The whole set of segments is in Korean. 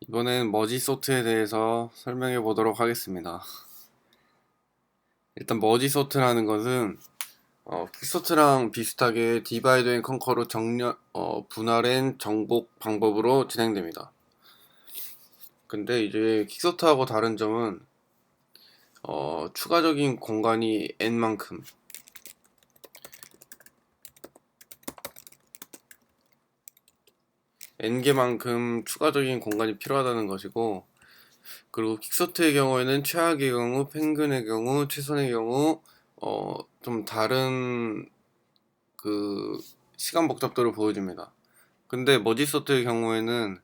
이번엔 머지소트에 대해서 설명해 보도록 하겠습니다. 일단 머지소트라는 것은 퀵소트랑 비슷하게 디바이드 앤 컨커로 분할 앤 정복 방법으로 진행됩니다. 근데 이제 퀵소트하고 다른 점은 추가적인 공간이 n만큼, n개만큼 추가적인 공간이 필요하다는 것이고, 그리고 퀵소트의 경우에는 최악의 경우, 평균의 경우, 최선의 경우 좀 다른 그 시간 복잡도를 보여줍니다. 근데 머지소트의 경우에는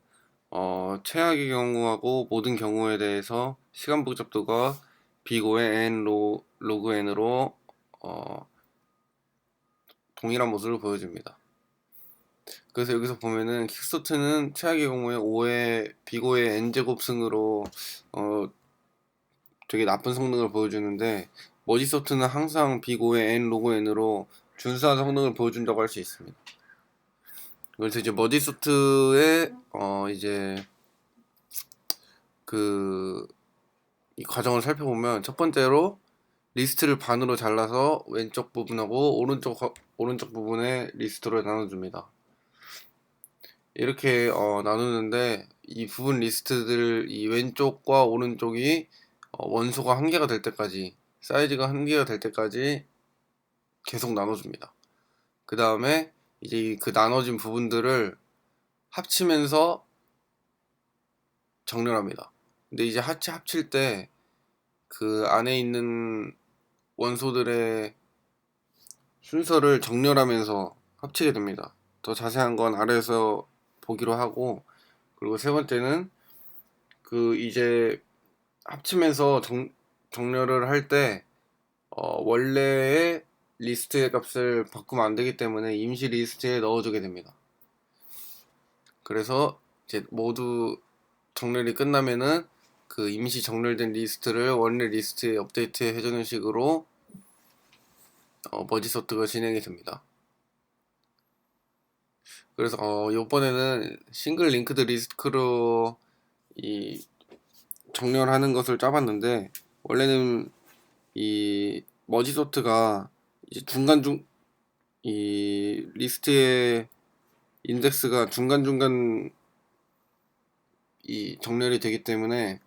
최악의 경우하고 모든 경우에 대해서 시간 복잡도가 비고의 n 로그 n으로 어, 동일한 모습을 보여줍니다. 그래서 여기서 보면은 퀵소트는 최악의 경우에 5의 비고의 n제곱승으로 어, 되게 나쁜 성능을 보여주는데, 머지소트는 항상 비고의 n 로그 n으로 준수한 성능을 보여준다고 할 수 있습니다. 그래서 이제 머지소트의 이제 그 이 과정을 살펴보면, 첫 번째로 리스트를 반으로 잘라서 왼쪽 부분하고 오른쪽 부분의 리스트로 나눠줍니다. 이렇게 나누는데, 이 부분 리스트들, 이 왼쪽과 오른쪽이 원소가 한 개가 될 때까지, 사이즈가 한 개가 될 때까지 계속 나눠줍니다. 그 다음에 이제 그 나눠진 부분들을 합치면서 정렬합니다. 근데 이제 합칠 때 그 안에 있는 원소들의 순서를 정렬하면서 합치게 됩니다. 더 자세한 건 아래에서 보기로 하고, 그리고 세 번째는 그 이제 합치면서 정렬을 할 때 원래의 리스트의 값을 바꾸면 안 되기 때문에 임시 리스트에 넣어주게 됩니다. 그래서 이제 모두 정렬이 끝나면은 그 임시 정렬된 리스트를 원래 리스트에 업데이트 해주는 식으로 머지소트가 진행이 됩니다. 그래서 이번에는 싱글 링크드 리스트로 이 정렬하는 것을 짜봤는데, 원래는 이 머지소트가 이제 이 리스트의 인덱스가 중간중간 이 정렬이 되기 때문에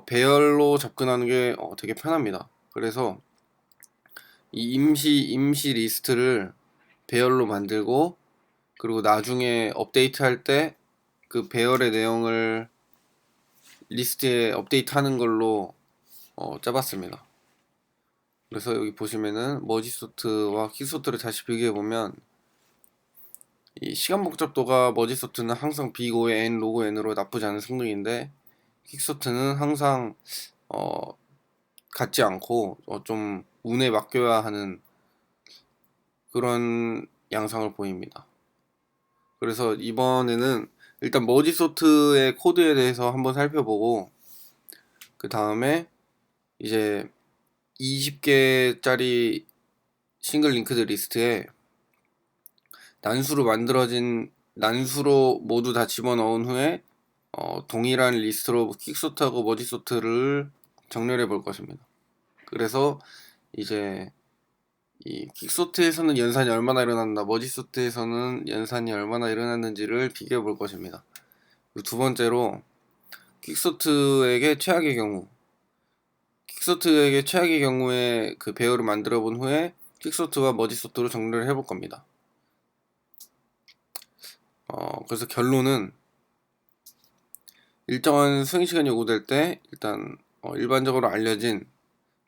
배열로 접근하는 게 되게 편합니다. 그래서 이 임시 리스트를 배열로 만들고, 그리고 나중에 업데이트할 때 그 배열의 내용을 리스트에 업데이트하는 걸로 짜봤습니다. 그래서 여기 보시면은 머지소트와 퀵소트를 다시 비교해보면, 이 시간 복잡도가 머지소트는 항상 비고의 n 로그 n으로 나쁘지 않은 성능인데, 퀵소트는 항상 어, 같지 않고 좀 운에 맡겨야 하는 그런 양상을 보입니다. 그래서 이번에는 일단 머지소트의 코드에 대해서 한번 살펴보고, 그 다음에 이제 20개짜리 싱글 링크드 리스트에 난수로 모두 다 집어넣은 후에 동일한 리스트로 퀵소트하고 머지소트를 정렬해 볼 것입니다. 그래서 이제 이 퀵소트에서는 연산이 얼마나 일어났나, 머지소트에서는 연산이 얼마나 일어났는지를 비교해 볼 것입니다. 그리고 두 번째로 퀵소트에게 최악의 경우, 퀵소트에게 최악의 경우에 그 배열을 만들어 본 후에 퀵소트와 머지소트로 정렬을 해볼 겁니다. 그래서 결론은, 일정한 수행 시간이 요구될 때 일단 일반적으로 알려진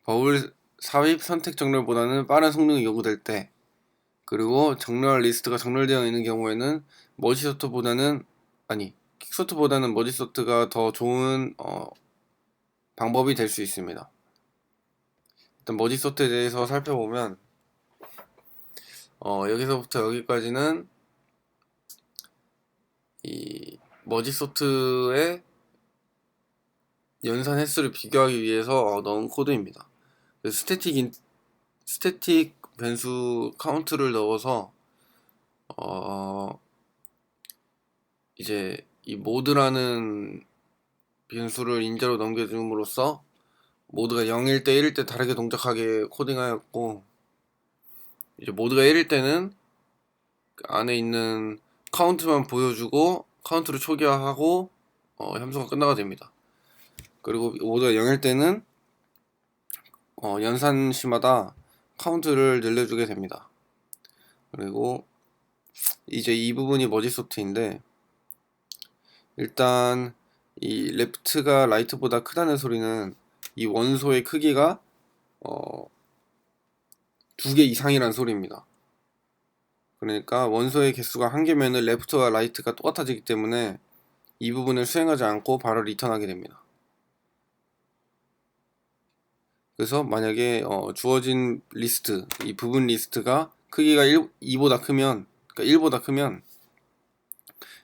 버블 삽입 선택 정렬보다는 빠른 성능이 요구될 때, 그리고 정렬 리스트가 정렬되어 있는 경우에는 머지소트보다는 아니 퀵소트보다는 머지소트가 더 좋은 방법이 될 수 있습니다. 일단 머지소트에 대해서 살펴보면, 여기서부터 여기까지는 이 머지소트의 연산 횟수를 비교하기 위해서 넣은 코드입니다. 스태틱 변수 카운트를 넣어서 이제 이 모드라는 변수를 인자로 넘겨줌으로써 모드가 0일 때 1일 때 다르게 동작하게 코딩하였고, 이제 모드가 1일 때는 그 안에 있는 카운트만 보여주고 카운트를 초기화하고 함수가 끝나가 됩니다. 그리고 모두가 0일 때는 연산시마다 카운트를 늘려주게 됩니다. 그리고 이제 이 부분이 머지소트인데, 일단 이 레프트가 라이트보다 크다는 소리는 이 원소의 크기가 2개 이상이란 소리입니다. 그러니까 원소의 개수가 1개면은 레프트와 라이트가 똑같아지기 때문에 이 부분을 수행하지 않고 바로 리턴하게 됩니다. 그래서 만약에 주어진 리스트, 이 부분 리스트가 크기가 2보다 크면, 그러니까 1보다 크면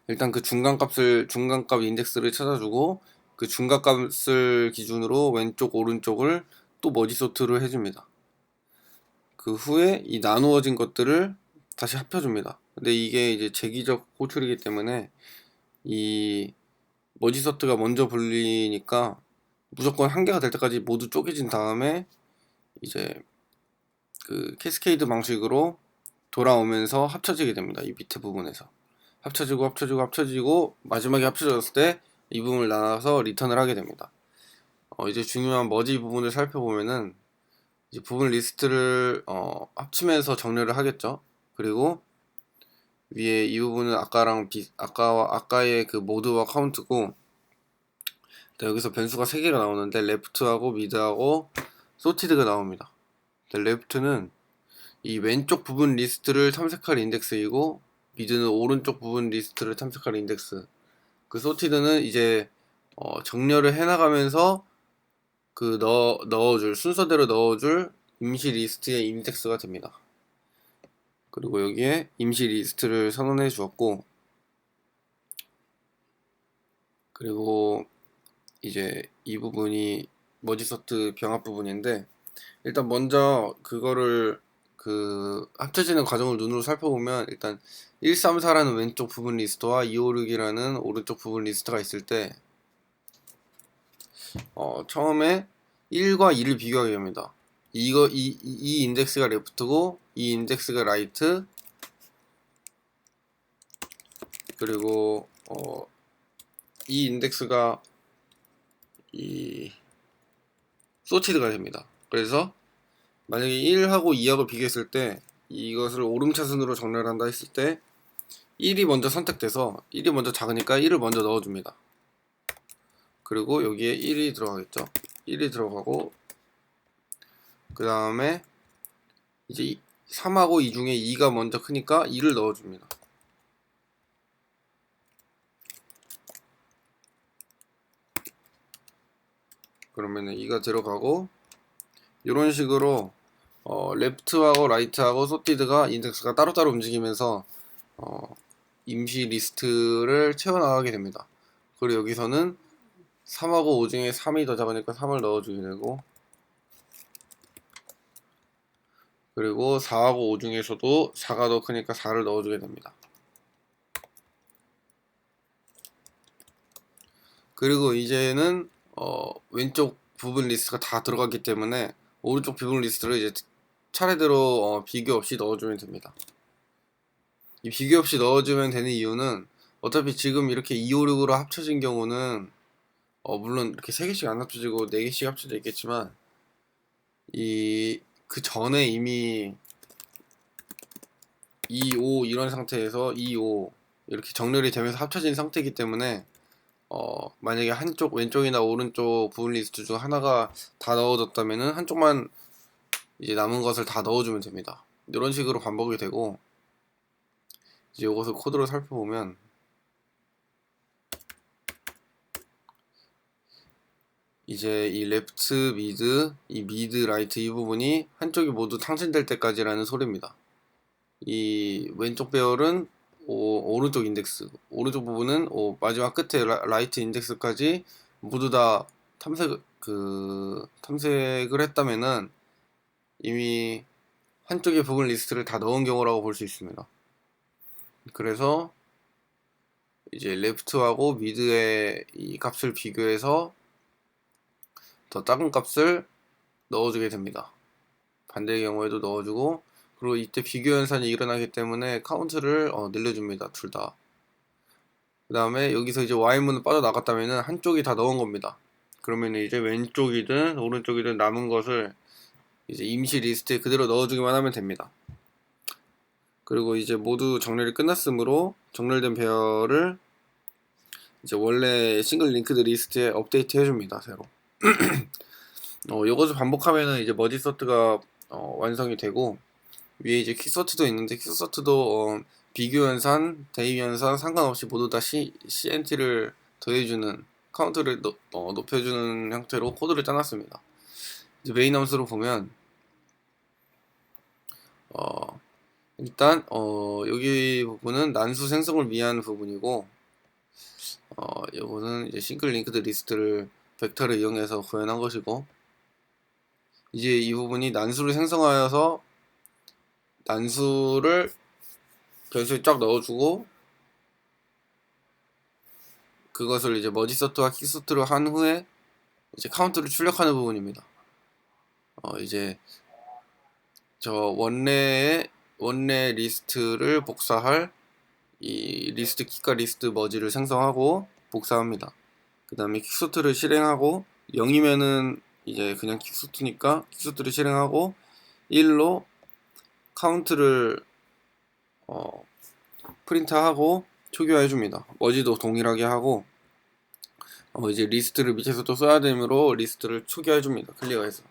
일단 그 중간값 인덱스를 찾아주고, 그 중간값을 기준으로 왼쪽 오른쪽을 또 머지소트를 해줍니다. 그 후에 이 나누어진 것들을 다시 합쳐줍니다. 근데 이게 이제 재기적 호출이기 때문에 이 머지소트가 먼저 불리니까 무조건 한 개가 될 때까지 모두 쪼개진 다음에 이제 그 캐스케이드 방식으로 돌아오면서 합쳐지게 됩니다. 이 밑에 부분에서 합쳐지고 마지막에 합쳐졌을 때 이 부분을 나눠서 리턴을 하게 됩니다. 이제 중요한 머지 부분을 살펴보면은 이제 부분 리스트를 합치면서 정렬을 하겠죠. 그리고 위에 이 부분은 아까의 그 모드와 카운트고, 여기서 변수가 3개가 나오는데 레프트하고 미드하고 소티드가 나옵니다. 레프트는 이 왼쪽 부분 리스트를 탐색할 인덱스이고, 미드는 오른쪽 부분 리스트를 탐색할 인덱스, 그 소티드는 이제 정렬을 해나가면서 그 넣어줄 순서대로 넣어줄 임시 리스트의 인덱스가 됩니다. 그리고 여기에 임시 리스트를 선언해 주었고, 그리고 이제 이 부분이 머지소트 병합 부분인데, 일단 먼저 그거를 그 합쳐지는 과정을 눈으로 살펴보면, 일단 134라는 왼쪽 부분 리스트와 256이라는 오른쪽 부분 리스트가 있을 때 처음에 1과 2를 비교하게 됩니다. 이 인덱스가 레프트고 이 인덱스가 라이트, 그리고 이 인덱스가 이 소티드가 됩니다. 그래서 만약에 1하고 2하고 비교했을 때 이것을 오름차순으로 정렬한다 했을 때 1이 먼저 선택돼서 1이 먼저 작으니까 1을 먼저 넣어줍니다. 그리고 여기에 1이 들어가겠죠. 1이 들어가고, 그 다음에 이제 3하고 2 중에 2가 먼저 크니까 2를 넣어줍니다. 그러면은 2가 들어가고, 이런 식으로 레프트하고 라이트하고 소티드가 인덱스가 따로따로 움직이면서 임시 리스트를 채워나가게 됩니다. 그리고 여기서는 3하고 5 중에 3이 더 작으니까 3을 넣어주게 되고, 그리고 4하고 5 중에서도 4가 더 크니까 4를 넣어주게 됩니다. 그리고 이제는 왼쪽 부분 리스트가 다 들어갔기 때문에 오른쪽 부분 리스트를 이제 차례대로 비교 없이 넣어주면 됩니다. 이 비교 없이 넣어주면 되는 이유는, 어차피 지금 이렇게 256으로 합쳐진 경우는 물론 이렇게 3개씩 안 합쳐지고 4개씩 합쳐져 있겠지만, 그 전에 이미 2, 5 이런 상태에서 2, 5 이렇게 정렬이 되면서 합쳐진 상태이기 때문에 만약에 한쪽 왼쪽이나 오른쪽 부분 리스트 중 하나가 다 넣어졌다면은 한쪽만 이제 남은 것을 다 넣어주면 됩니다. 이런 식으로 반복이 되고, 이제 이것을 코드로 살펴보면 이제 이 레프트 미드, 이 미드 라이트 이 부분이 한쪽이 모두 탕진될 때까지라는 소리입니다. 이 왼쪽 배열은 오른쪽 인덱스, 오른쪽 부분은 마지막 끝에 라이트 인덱스까지 모두 다 탐색을 했다면은 이미 한쪽의 부분 리스트를 다 넣은 경우라고 볼 수 있습니다. 그래서 이제 레프트하고 미드의 이 값을 비교해서 더 작은 값을 넣어주게 됩니다. 반대의 경우에도 넣어주고, 그리고 이때 비교 연산이 일어나기 때문에 카운트를 늘려줍니다. 둘 다. 그 다음에 여기서 이제 Y문을 빠져나갔다면 한쪽이 다 넣은 겁니다. 그러면 이제 왼쪽이든 오른쪽이든 남은 것을 이제 임시 리스트에 그대로 넣어주기만 하면 됩니다. 그리고 이제 모두 정렬이 끝났으므로 정렬된 배열을 이제 원래 싱글 링크드 리스트에 업데이트 해줍니다. 새로. 이것을 반복하면은 이제 머지 소트가 완성이 되고, 위에 이제 퀵소트도 있는데 퀵소트도 비교 연산, 대입 연산 상관없이 모두 다 CNT를 더해주는, 카운트를 높여주는 형태로 코드를 짜놨습니다. 이제 메인 함수로 보면 일단 여기 부분은 난수 생성을 위한 부분이고, 이거는 이제 싱글 링크드 리스트를 벡터를 이용해서 구현한 것이고, 이제 이 부분이 난수를 생성하여서 난수를 변수에 쫙 넣어주고, 그것을 이제 머지 소트와 킥소트로 한 후에 이제 카운트를 출력하는 부분입니다. 이제 저 원래 리스트를 복사할 이 리스트 킥과 리스트 머지를 생성하고 복사합니다. 그 다음에 킥소트를 실행하고, 0이면은 이제 그냥 킥소트니까 킥소트를 실행하고 1로 카운트를 프린트하고 초기화해줍니다. 머지도 동일하게 하고, 이제 리스트를 밑에서 또 써야 되므로 리스트를 초기화해줍니다. 클리어해서.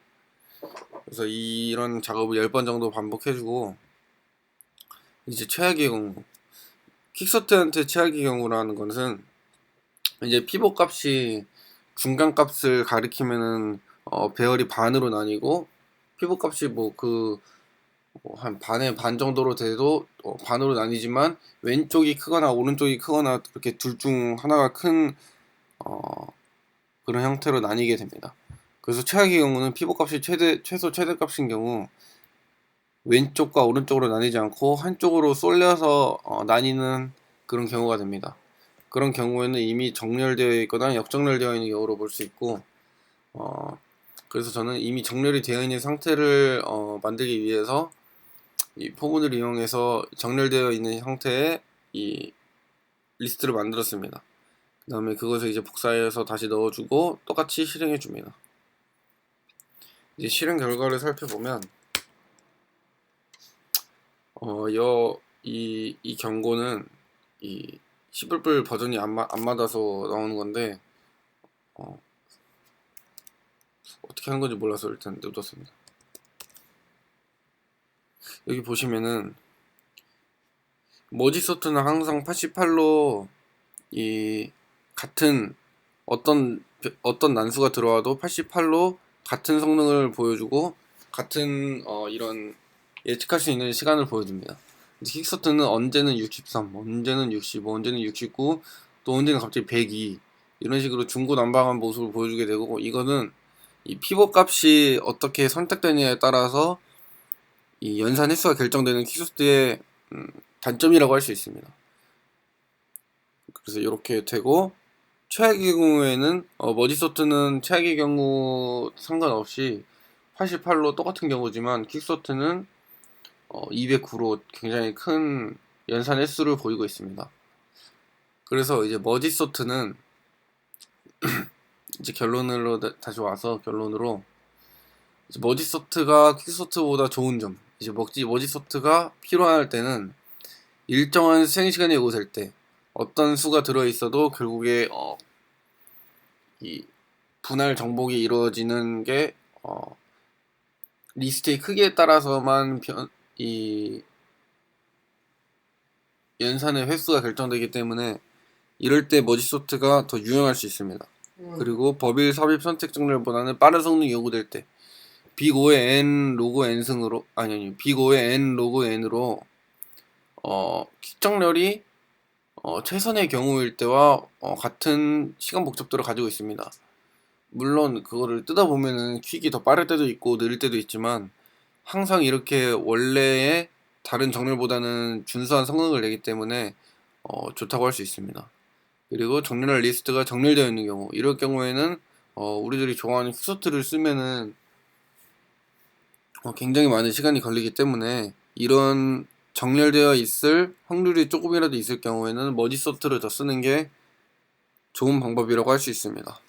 그래서 이런 작업을 10번 정도 반복해주고, 이제 최악의 경우, 퀵소트한테 최악의 경우라는 것은 이제 피벗 값이 중간 값을 가리키면은 배열이 반으로 나뉘고, 피벗 값이 한 반의 반 정도로 돼도 반으로 나뉘지만 왼쪽이 크거나 오른쪽이 크거나 이렇게 둘 중 하나가 큰 그런 형태로 나뉘게 됩니다. 그래서 최악의 경우는 피벗 값이 최소 최대 값인 경우 왼쪽과 오른쪽으로 나뉘지 않고 한쪽으로 쏠려서 나뉘는 그런 경우가 됩니다. 그런 경우에는 이미 정렬되어 있거나 역정렬되어 있는 경우로 볼 수 있고, 그래서 저는 이미 정렬이 되어 있는 상태를 만들기 위해서 이 포문을 이용해서 정렬되어 있는 형태의 이 리스트를 만들었습니다. 그 다음에 그것을 이제 복사해서 다시 넣어주고 똑같이 실행해 줍니다. 이제 실행 결과를 살펴보면 이 경고는 이 11불 버전이 안 맞아서 나오는 건데, 어떻게 하는 건지 몰라서 일단 냅뒀습니다. 여기 보시면은 머지 소트는 항상 88로 이 같은 어떤 난수가 들어와도 88로 같은 성능을 보여주고 같은 이런 예측할 수 있는 시간을 보여줍니다. 킥소트는 언제는 63, 언제는 65, 언제는 69, 또 언제는 갑자기 102 이런 식으로 중구난방한 모습을 보여주게 되고, 이거는 이 피벗 값이 어떻게 선택되느냐에 따라서 이 연산 횟수가 결정되는 킥소트의 단점이라고 할 수 있습니다. 그래서 이렇게 되고, 최악의 경우에는 머지 소트는 최악의 경우 상관없이 88로 똑같은 경우지만 킥소트는 209로 굉장히 큰 연산 횟수를 보이고 있습니다. 그래서 이제 머지 소트는 이제 결론으로 다시 와서 결론으로, 이제 머지 소트가 퀵소트보다 좋은 점, 이제 머지 소트가 필요할 때는 일정한 수행 시간이 요구될 때 어떤 수가 들어 있어도 결국에 이 분할 정복이 이루어지는 게 리스트의 크기에 따라서만 이 연산의 횟수가 결정되기 때문에 이럴 때 머지 소트가 더 유용할 수 있습니다. 그리고 법일 삽입 선택 정렬보다는 빠른 성능이 요구될 때 빅 5의 n 로그 n 승으로 빅 5의 n 로그 n으로 킥 정렬이 최선의 경우일 때와 같은 시간 복잡도를 가지고 있습니다. 물론 그거를 뜯어보면은 퀵이 더 빠를 때도 있고 느릴 때도 있지만 항상 이렇게 원래의 다른 정렬보다는 준수한 성능을 내기 때문에 좋다고 할 수 있습니다. 그리고 정렬할 리스트가 정렬되어 있는 경우, 이럴 경우에는 우리들이 좋아하는 퀵소트를 쓰면은 굉장히 많은 시간이 걸리기 때문에 이런 정렬되어 있을 확률이 조금이라도 있을 경우에는 머지 소트를 더 쓰는 게 좋은 방법이라고 할 수 있습니다.